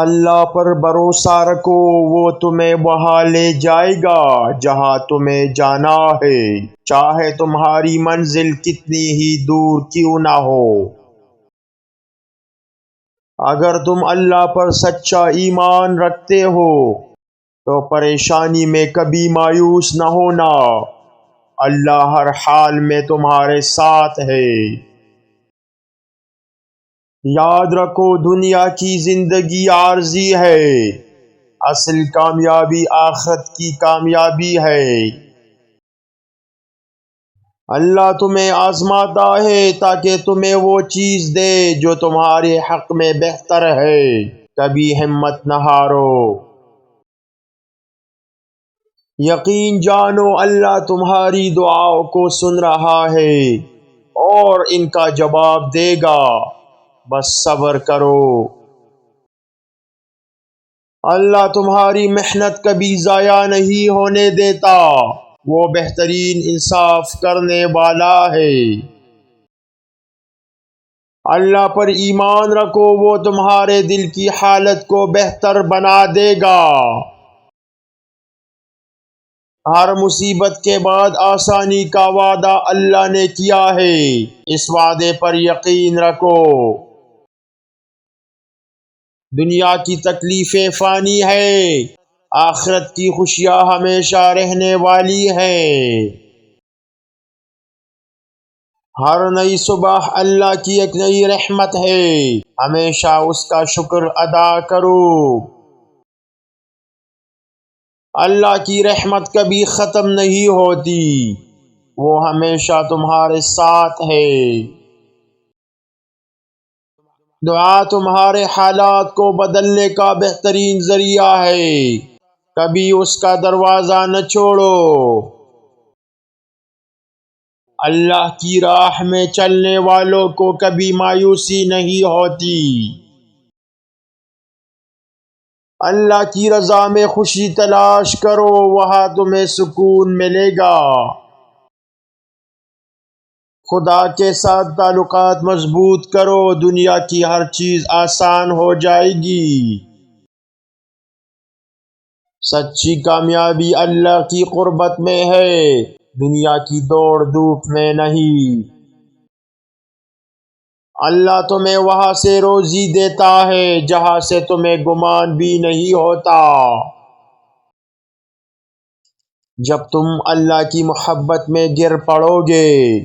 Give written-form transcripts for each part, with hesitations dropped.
اللہ پر بھروسہ رکھو، وہ تمہیں وہاں لے جائے گا جہاں تمہیں جانا ہے، چاہے تمہاری منزل کتنی ہی دور کیوں نہ ہو۔ اگر تم اللہ پر سچا ایمان رکھتے ہو تو پریشانی میں کبھی مایوس نہ ہونا، اللہ ہر حال میں تمہارے ساتھ ہے۔ یاد رکھو، دنیا کی زندگی عارضی ہے، اصل کامیابی آخرت کی کامیابی ہے۔ اللہ تمہیں آزماتا ہے تاکہ تمہیں وہ چیز دے جو تمہارے حق میں بہتر ہے، کبھی ہمت نہ ہارو۔ یقین جانو اللہ تمہاری دعاؤں کو سن رہا ہے اور ان کا جواب دے گا، بس صبر کرو۔ اللہ تمہاری محنت کبھی ضائع نہیں ہونے دیتا، وہ بہترین انصاف کرنے والا ہے۔ اللہ پر ایمان رکھو، وہ تمہارے دل کی حالت کو بہتر بنا دے گا۔ ہر مصیبت کے بعد آسانی کا وعدہ اللہ نے کیا ہے، اس وعدے پر یقین رکھو۔ دنیا کی تکلیفیں فانی ہے، آخرت کی خوشیاں ہمیشہ رہنے والی ہیں۔ ہر نئی صبح اللہ کی ایک نئی رحمت ہے، ہمیشہ اس کا شکر ادا کرو۔ اللہ کی رحمت کبھی ختم نہیں ہوتی، وہ ہمیشہ تمہارے ساتھ ہے۔ دعا تمہارے حالات کو بدلنے کا بہترین ذریعہ ہے، کبھی اس کا دروازہ نہ چھوڑو۔ اللہ کی راہ میں چلنے والوں کو کبھی مایوسی نہیں ہوتی۔ اللہ کی رضا میں خوشی تلاش کرو، وہاں تمہیں سکون ملے گا۔ خدا کے ساتھ تعلقات مضبوط کرو، دنیا کی ہر چیز آسان ہو جائے گی۔ سچی کامیابی اللہ کی قربت میں ہے، دنیا کی دوڑ دھوپ میں نہیں۔ اللہ تمہیں وہاں سے روزی دیتا ہے جہاں سے تمہیں گمان بھی نہیں ہوتا۔ جب تم اللہ کی محبت میں گر پڑو گے،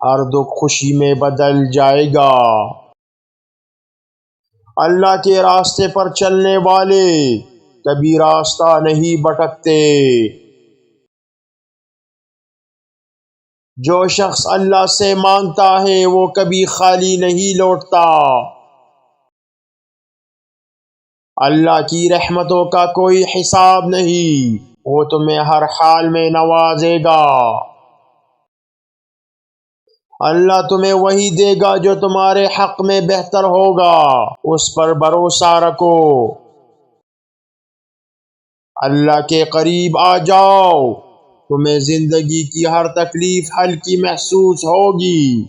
ہر دکھ خوشی میں بدل جائے گا۔ اللہ کے راستے پر چلنے والے کبھی راستہ نہیں بھٹکتے۔ جو شخص اللہ سے مانگتا ہے وہ کبھی خالی نہیں لوٹتا۔ اللہ کی رحمتوں کا کوئی حساب نہیں، وہ تمہیں ہر حال میں نوازے گا۔ اللہ تمہیں وہی دے گا جو تمہارے حق میں بہتر ہوگا، اس پر بھروسہ رکھو۔ اللہ کے قریب آ جاؤ، تمہیں زندگی کی ہر تکلیف ہلکی محسوس ہوگی۔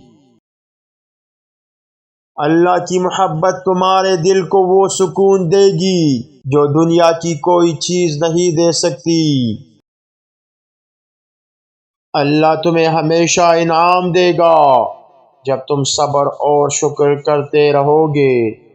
اللہ کی محبت تمہارے دل کو وہ سکون دے گی جو دنیا کی کوئی چیز نہیں دے سکتی۔ اللہ تمہیں ہمیشہ انعام دے گا جب تم صبر اور شکر کرتے رہو گے۔